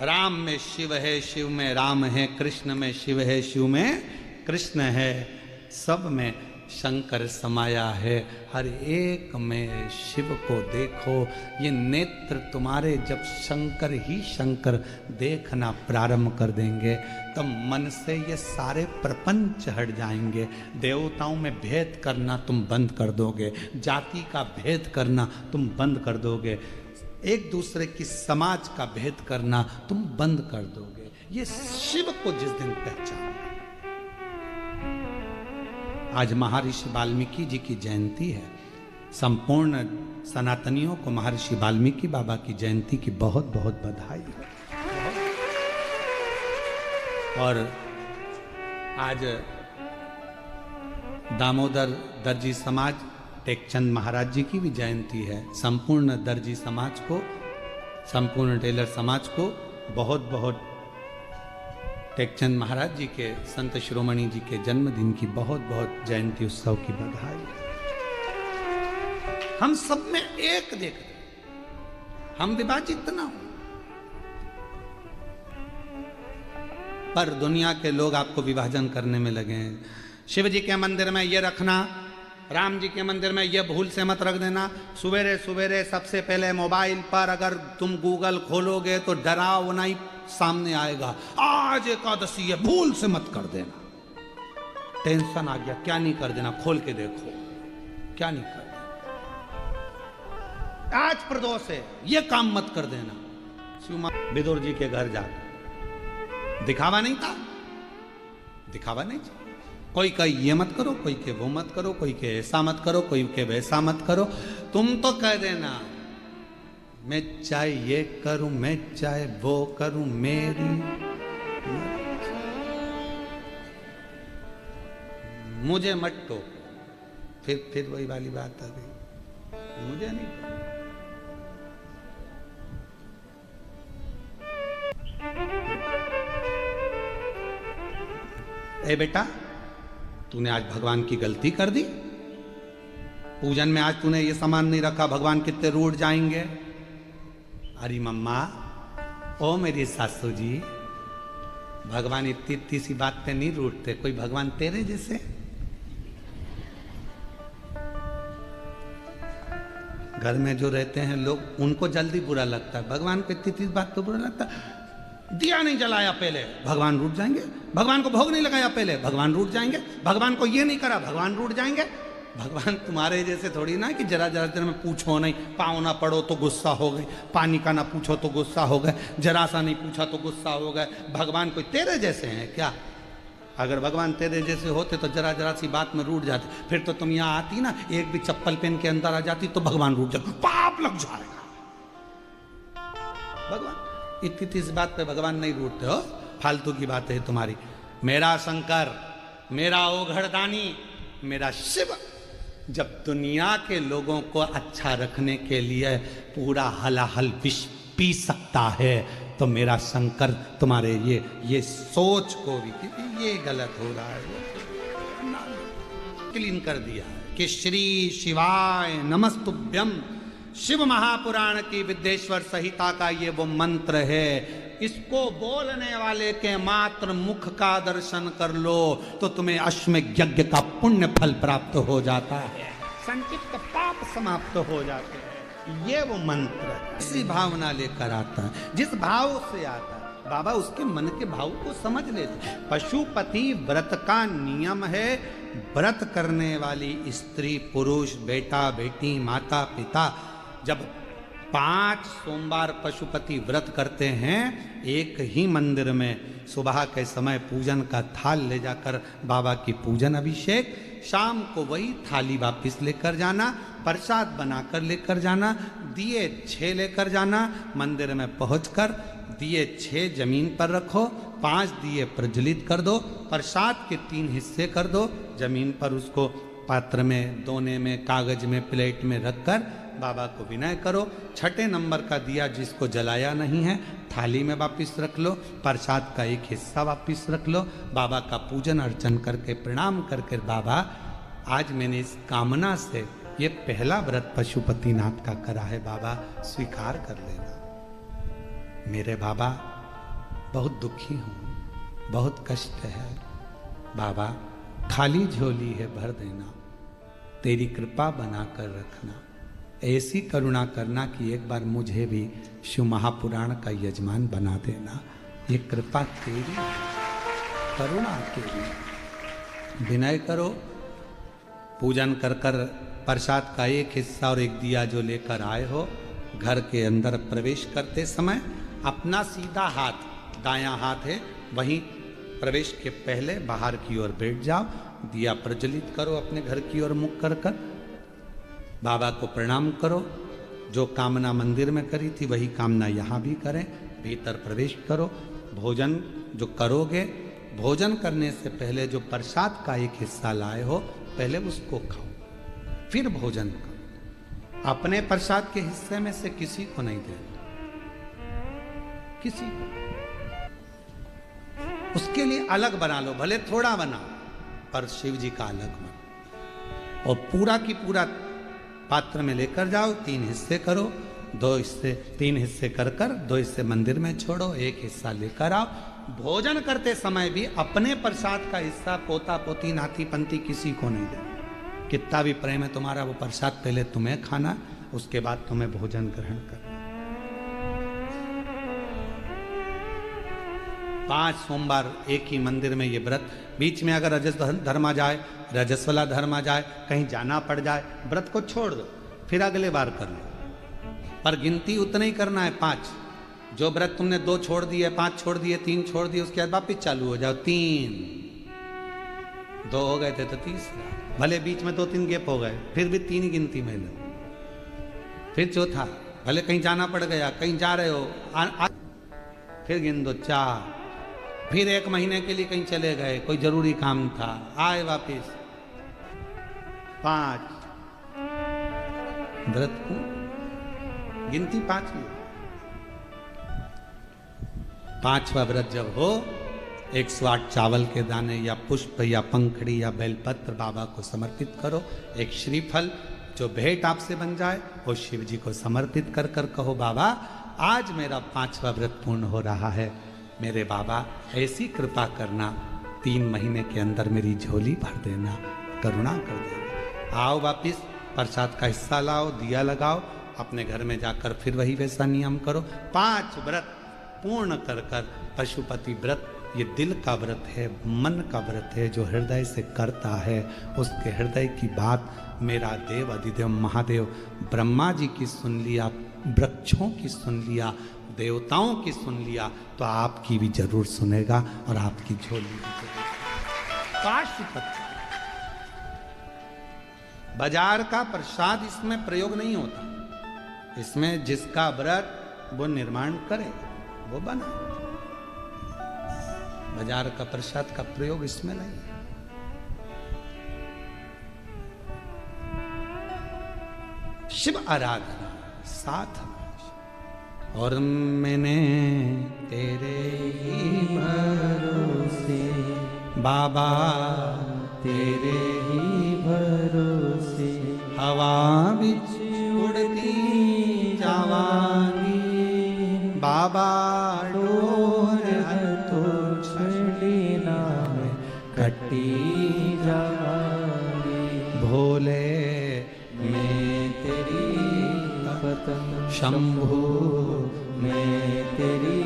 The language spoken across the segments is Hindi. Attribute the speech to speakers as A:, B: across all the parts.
A: राम में शिव है, शिव में राम है, कृष्ण में शिव है, शिव में कृष्ण है, सब में शंकर समाया है। हर एक में शिव को देखो। ये नेत्र तुम्हारे जब शंकर ही शंकर देखना प्रारंभ कर देंगे तब मन से ये सारे प्रपंच हट जाएंगे। देवताओं में भेद करना तुम बंद कर दोगे, जाति का भेद करना तुम बंद कर दोगे, एक दूसरे की समाज का भेद करना तुम बंद कर दोगे। ये शिव को जिस दिन पहचान। आज महर्षि वाल्मीकि जी की जयंती है। संपूर्ण सनातनियों को महर्षि वाल्मीकि बाबा की जयंती की बहुत बहुत बधाई है। और आज दामोदर दर्जी समाज टेकचंद महाराज जी की भी जयंती है। संपूर्ण दर्जी समाज को, संपूर्ण टेलर समाज को बहुत बहुत टेकचंद महाराज जी के, संत शिरोमणि जी के जन्मदिन की बहुत बहुत जयंती उत्सव की बधाई। हम सब में एक देखते, हम विभाजित ना हो, पर दुनिया के लोग आपको विभाजन करने में लगे हैं। शिव जी के मंदिर में ये रखना, राम जी के मंदिर में ये भूल से मत रख देना। सवेरे सवेरे सबसे पहले मोबाइल पर अगर तुम गूगल खोलोगे तो डरावना ही सामने आएगा, आज एकादशी है, भूल से मत कर देना। टेंशन आ गया, क्या नहीं कर देना, खोल के देखो क्या नहीं कर देना। आज प्रदोष है, ये काम मत कर देना। शिव विदुर जी के घर जाकर दिखावा नहीं था, दिखावा नहीं था। कोई कहे ये मत करो, कोई के वो मत करो, कोई के ऐसा मत करो, कोई के वैसा मत करो। तुम तो कह देना मैं चाहे ये करूं, मैं चाहे वो करूं, मेरी मुझे मत टोको। फिर वही वाली बात आ गई, मुझे नहीं टोको। ए बेटा, तूने आज भगवान की गलती कर दी। पूजन में आज तूने ये सामान नहीं रखा, भगवान कितने रूठ जाएंगे। अरे मम्मा, ओ मेरी सासू जी, भगवान इतनी इतनी सी बात पे नहीं रूठते। कोई भगवान तेरे जैसे? घर में जो रहते हैं लोग, उनको जल्दी बुरा लगता है, भगवान को इतनी इतनी बात तो बुरा लगता है। दिया नहीं जलाया पहले, भगवान रूठ जाएंगे। भगवान को भोग नहीं लगाया पहले, भगवान रूठ जाएंगे। भगवान को ये नहीं करा, भगवान रूठ जाएंगे। भगवान तुम्हारे जैसे थोड़ी ना कि जरा जरा देर में पूछो नहीं, पाँव ना पड़ो तो गुस्सा हो गए, पानी का ना पूछो तो गुस्सा हो गए, जरा सा नहीं पूछा तो गुस्सा हो गए। भगवान कोई तेरे जैसे हैं क्या? अगर भगवान तेरे जैसे होते तो जरा जरा सी बात में रूठ जाते। फिर तो तुम यहाँ आती ना, एक भी चप्पल पहन के अंदर आ जाती तो भगवान रूठ जाता, पाप लग जाएगा। भगवान इतनी इस बात पे भगवान नहीं रूठते हो, फालतू की बात है तुम्हारी। मेरा शंकर, मेरा ओघड़दानी, मेरा शिव जब दुनिया के लोगों को अच्छा रखने के लिए पूरा हलाहल विष पी सकता है तो मेरा शंकर तुम्हारे ये सोच को भी कि ये गलत हो रहा है क्लीन कर दिया कि श्री शिवाय नमस्तुभ्यम। शिव महापुराण की विद्येश्वर संहिता का ये वो मंत्र है। इसको बोलने वाले के मात्र मुख का दर्शन कर लो तो तुम्हें अश्वमेध यज्ञ का पुण्य फल प्राप्त हो जाता है, संचित पाप समाप्त हो जाते हैं। ये वो मंत्र इसी भावना लेकर आता है, जिस भाव से आता है बाबा उसके मन के भाव को समझ लेते। पशुपति व्रत का नियम है, व्रत करने वाली स्त्री पुरुष, बेटा बेटी, माता पिता जब 5 सोमवार पशुपति व्रत करते हैं, एक ही मंदिर में सुबह के समय पूजन का थाल ले जाकर बाबा की पूजन अभिषेक, शाम को वही थाली वापिस लेकर जाना, प्रसाद बनाकर लेकर जाना, दिए 6 लेकर जाना, मंदिर में पहुंचकर दिए 6 जमीन पर रखो, 5 दिए प्रज्वलित कर दो, प्रसाद के 3 हिस्से कर दो, जमीन पर उसको पात्र में, दोने में, कागज में, प्लेट में रखकर बाबा को विनय करो। 6ठे नंबर का दिया जिसको जलाया नहीं है थाली में वापिस रख लो, प्रसाद का एक हिस्सा वापिस रख लो, बाबा का पूजन अर्चन करके प्रणाम करके बाबा आज मैंने इस कामना से ये पहला व्रत पशुपतिनाथ का करा है, बाबा स्वीकार कर लेना। मेरे बाबा बहुत दुखी हूँ, बहुत कष्ट है बाबा, खाली झोली है भर देना, तेरी कृपा बना कर रखना, ऐसी करुणा करना कि एक बार मुझे भी शिव महापुराण का यजमान बना देना। ये कृपा तेरी, करुणा तेरी। विनय करो, पूजन कर कर प्रसाद का एक हिस्सा और एक दिया जो लेकर आए हो, घर के अंदर प्रवेश करते समय अपना सीधा हाथ, दायां हाथ है, वहीं प्रवेश के पहले बाहर की ओर बैठ जाओ, दिया प्रज्वलित करो, अपने घर की ओर मुख कर कर बाबा को प्रणाम करो। जो कामना मंदिर में करी थी वही कामना यहाँ भी करें, भीतर प्रवेश करो। भोजन जो करोगे, भोजन करने से पहले जो प्रसाद का एक हिस्सा लाए हो, पहले उसको खाओ, फिर भोजन करो। अपने प्रसाद के हिस्से में से किसी को नहीं देना, किसी को। उसके लिए अलग बना लो, भले थोड़ा बना, पर शिव जी का अलग बना। और पूरा की पूरा पात्र में लेकर जाओ, 3 हिस्से करो, 2 हिस्से, 3 हिस्से कर कर 2 हिस्से मंदिर में छोड़ो, 1 हिस्सा लेकर आओ। भोजन करते समय भी अपने प्रसाद का हिस्सा पोता पोती नाती पंती किसी को नहीं देना। कितना भी प्रेम है तुम्हारा, वो प्रसाद पहले तुम्हें खाना, उसके बाद तुम्हें भोजन ग्रहण करना। 5 सोमवार एक ही मंदिर में ये व्रत, बीच में अगर रजस धर्म आ जाए, रजस वाला धर्म आ जाए, कहीं जाना पड़ जाए, व्रत को छोड़ दो, फिर अगले बार कर लो। पर गिनती उतना ही करना है, 5। जो व्रत तुमने 2 छोड़ दिए, 5 छोड़ दिए, 3 छोड़ दिए, उसके बाद वापिस चालू हो जाओ। 3, 2 हो गए थे तो तीसरा, भले बीच में 2-3 गैप हो गए, फिर भी 3 ही गिनती में लो। फिर चौथा, भले कहीं जाना पड़ गया, कहीं जा रहे हो, फिर गिन दो 4। फिर 1 महीने के लिए कहीं चले गए, कोई जरूरी काम था, आए वापिस 5। व्रत को गिनती 5 में। 5वां व्रत जब हो, 108 चावल के दाने या पुष्प या पंखड़ी या बेलपत्र बाबा को समर्पित करो। एक श्रीफल जो भेंट आपसे बन जाए, वो शिव जी को समर्पित कर कर कहो, बाबा आज मेरा 5वां व्रत पूर्ण हो रहा है, मेरे बाबा ऐसी कृपा करना, 3 महीने के अंदर मेरी झोली भर देना, करुणा कर देना। आओ वापिस प्रसाद का हिस्सा लाओ, दिया लगाओ, अपने घर में जाकर फिर वही वैसा नियम करो। 5 व्रत पूर्ण कर कर पशुपति व्रत, ये दिल का व्रत है, मन का व्रत है, जो हृदय से करता है उसके हृदय की बात मेरा देव अधिदेव महादेव ब्रह्मा जी की सुन लिया, वृक्षों की सुन लिया, देवताओं की सुन लिया, तो आपकी भी जरूर सुनेगा और आपकी झोली भी जरूर। पाशुपति बाजार का प्रसाद इसमें प्रयोग नहीं होता, इसमें जिसका व्रत वो निर्माण करे वो बना। बाजार का प्रसाद का प्रयोग इसमें नहीं है। शिव आराधना साथ, और मैंने तेरे ही भरोसे बाबा, तेरे ही भरोसे हवा बिच उड़ती जावांगी, बाबा डोर तो छड़ीना में कटी जावांगी, भोले मैं तेरी पतंग, शंभू मैं तेरी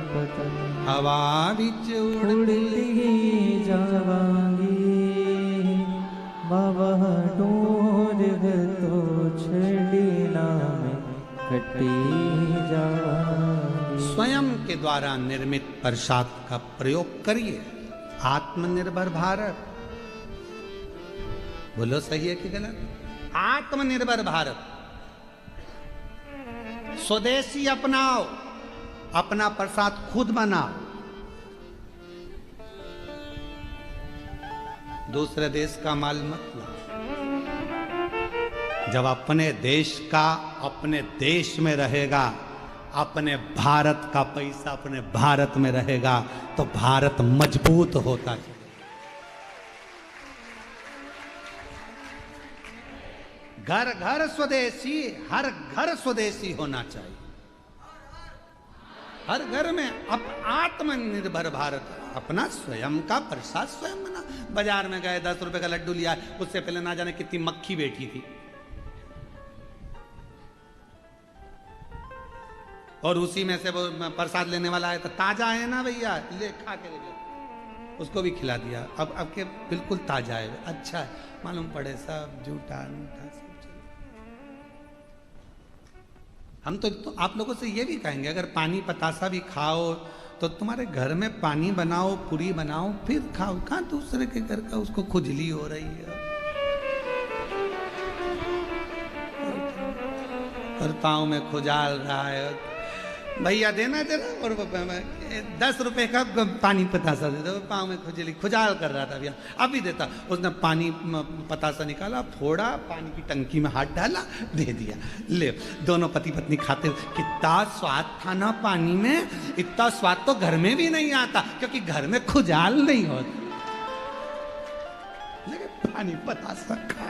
A: पतंग, हवा बिच उड़ती जावांगी, बाबा डोर तो छड़ीना में कटी जावांगी। स्वयं के द्वारा निर्मित प्रसाद का प्रयोग करिए। आत्मनिर्भर भारत, बोलो सही है कि गलत? आत्मनिर्भर भारत, स्वदेशी अपनाओ, अपना प्रसाद खुद बनाओ, दूसरे देश का माल मत लाओ। जब अपने देश का अपने देश में रहेगा, अपने भारत का पैसा अपने भारत में रहेगा, तो भारत मजबूत होता है। घर घर स्वदेशी, हर घर स्वदेशी होना चाहिए। हर घर में आत्मनिर्भर भारत, अपना स्वयं का प्रसाद स्वयं बना। बाजार में गए 10 रुपए का लड्डू लिया, उससे पहले ना जाने कितनी मक्खी बैठी थी, और उसी में से वो प्रसाद लेने वाला है तो ताजा है ना भैया, ले खा के ले, उसको भी खिला दिया। अब के बिल्कुल ताजा है, अच्छा है, मालूम पड़े सब झूठा मीठा सब। हम तो आप लोगों से ये भी कहेंगे, अगर पानी पतासा भी खाओ तो तुम्हारे घर में पानी बनाओ, पूरी बनाओ, फिर खाओ। कहाँ दूसरे के घर का उसको खुजली हो रही है, और पाँव में खुजाल रहा है, भैया देना तेरा, और 10 रुपए का पानी पतासा दे दो, पाँव में खुजली खुजाल कर रहा था भैया, अभी देता। उसने पानी पतासा निकाला, फोड़ा, पानी की टंकी में हाथ डाला, दे दिया, ले। दोनों पति पत्नी खाते, कितना स्वाद था ना पानी में, इतना स्वाद तो घर में भी नहीं आता, क्योंकि घर में खुजाल नहीं होता, लेकिन पानी पतासा खा।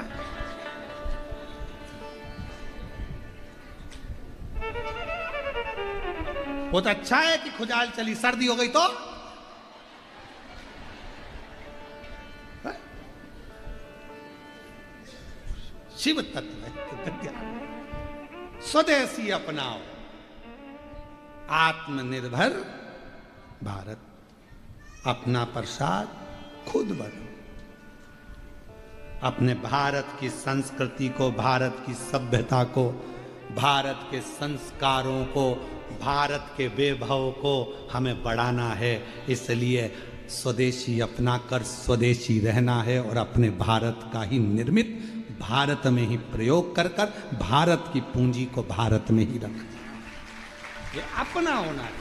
A: बहुत अच्छा है कि खुजाल चली, सर्दी हो गई तो शिव तत्व है। स्वदेशी अपनाओ, आत्मनिर्भर भारत, अपना प्रसाद खुद बनो। अपने भारत की संस्कृति को, भारत की सभ्यता को, भारत के संस्कारों को, भारत के वैभव को हमें बढ़ाना है। इसलिए स्वदेशी अपना कर स्वदेशी रहना है, और अपने भारत का ही निर्मित भारत में ही प्रयोग कर कर भारत की पूंजी को भारत में ही रखना, ये अपना होना है।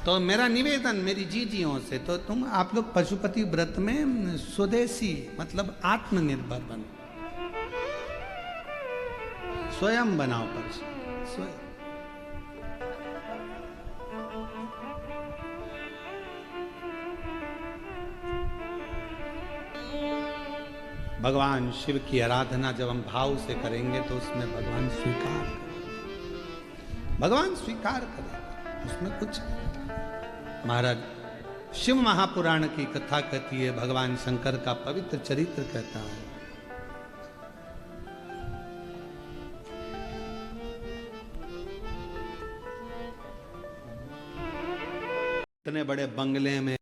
A: तो मेरा निवेदन मेरी जीजियों से, तो तुम आप लोग पशुपति व्रत में स्वदेशी मतलब आत्मनिर्भर बनो, स्वयं बनाओ, पर स्वयं। भगवान शिव की आराधना जब हम भाव से करेंगे तो उसमें भगवान स्वीकार करेंगे, भगवान स्वीकार करेंगे, उसमें कुछ। महाराज शिव महापुराण की कथा कहती है, भगवान शंकर का पवित्र चरित्र कहता है। इतने बड़े बंगले में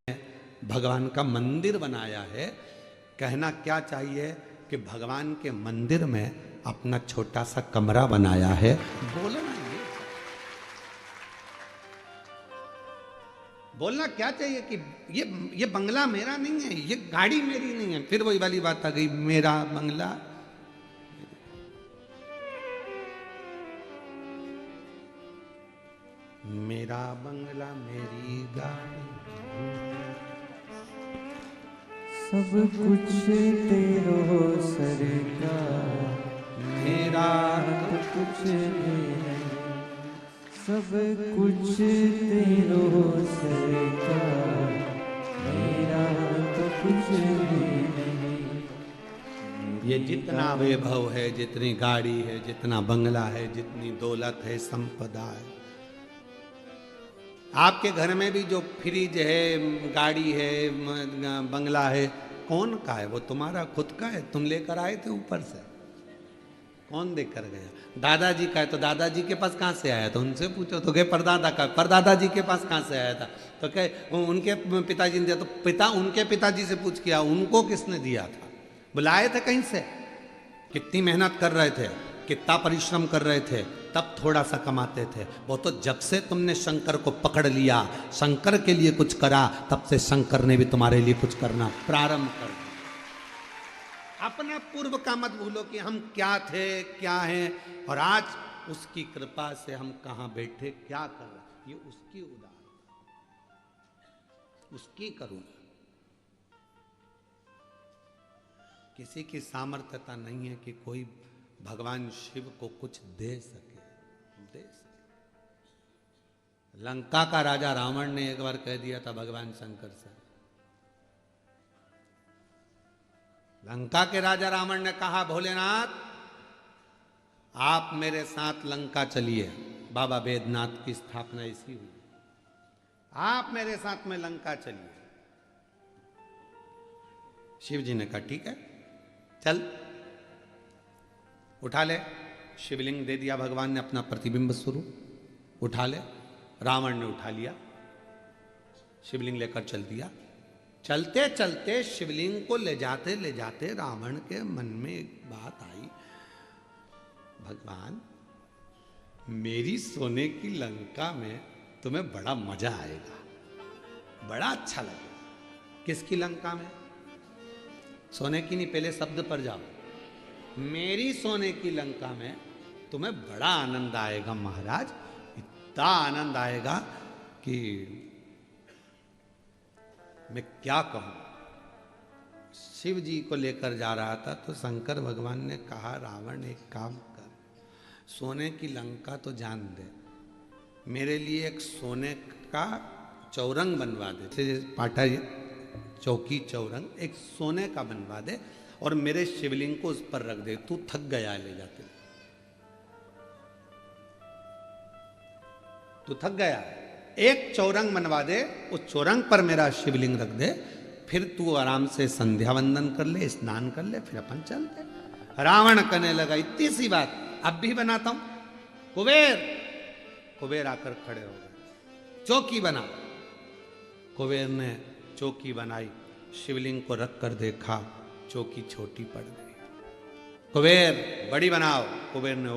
A: भगवान का मंदिर बनाया है, कहना क्या चाहिए कि भगवान के मंदिर में अपना छोटा सा कमरा बनाया है। बोलना बोलना क्या चाहिए कि ये बंगला मेरा नहीं है, ये गाड़ी मेरी नहीं है। फिर वही वाली बात आ गई, मेरा बंगला। मेरा बंगला मेरी गाड़ी,
B: सब कुछ तेरो सरकार,
A: मेरा
B: तो कुछ नहीं, सब कुछ तेरो सरकार, मेरा तो कुछ नहीं।
A: ये जितना वैभव है, जितनी गाड़ी है, जितना बंगला है, जितनी दौलत है, संपदा है, आपके घर में भी जो फ्रिज है, गाड़ी है, बंगला है, कौन का है? वो तुम्हारा खुद का है, तुम लेकर आए थे ऊपर से, कौन देकर गया? दादाजी का है तो दादाजी के पास कहाँ से आया था, उनसे पूछो। तो कहे परदादा का, परदादाजी के पास कहाँ से आया था? तो कहे उनके पिताजी ने दिया। तो पिता उनके पिताजी से पूछ किया, उनको किसने दिया था? बुलाए थे कहीं से? कितनी मेहनत कर रहे थे, कितना परिश्रम कर रहे थे, तब थोड़ा सा कमाते थे। वो तो जब से तुमने शंकर को पकड़ लिया, शंकर के लिए कुछ करा, तब से शंकर ने भी तुम्हारे लिए कुछ करना प्रारंभ कर दिया। अपना पूर्व का मत भूलो कि हम क्या थे, क्या हैं, और आज उसकी कृपा से हम कहाँ बैठे, क्या कर रहे, ये उसकी उदारता, उसकी करुणा। किसी की सामर्थ्यता नहीं है कि कोई भगवान शिव को कुछ दे सके। लंका का राजा रावण ने एक बार कह दिया था भगवान शंकर से, लंका के राजा रावण ने कहा, भोलेनाथ आप मेरे साथ लंका चलिए, बाबा बैद्यनाथ की स्थापना इसी हुई। आप मेरे साथ में लंका चलिए। शिव जी ने कहा ठीक है चल। उठा ले। शिवलिंग दे दिया भगवान ने, अपना प्रतिबिंब स्वरूप उठा ले। रावण ने उठा लिया, शिवलिंग लेकर चल दिया। चलते चलते शिवलिंग को ले जाते रावण के मन में एक बात आई, भगवान मेरी सोने की लंका में तुम्हें बड़ा मजा आएगा, बड़ा अच्छा लगेगा। किसकी लंका में? सोने की नहीं, पहले शब्द पर जाओ। मेरी सोने की लंका में तुम्हें बड़ा आनंद आएगा महाराज, इतना आनंद आएगा कि मैं क्या कहूं। शिव जी को लेकर जा रहा था तो शंकर भगवान ने कहा रावण एक काम कर, सोने की लंका तो जान दे, मेरे लिए एक सोने का चौरंग बनवा दे। पाटा चौकी चौरंग एक सोने का बनवा दे और मेरे शिवलिंग को उस पर रख दे। तू थक गया ले जाते, तू थक गया, एक चौरंग बनवा दे, उस चौरंग पर मेरा शिवलिंग रख दे, फिर तू आराम से संध्या वंदन कर ले, स्नान कर ले, फिर अपन चलते। रावण कहने लगा इतनी सी बात, अब भी बनाता हूं। कुबेर आकर खड़े हो गए, चौकी बना। कुबेर ने चौकी बनाई, शिवलिंग को रख कर देखा, चौकी छोटी पड़ गई। कुबेर बड़ी बनाओ। कुबेर ने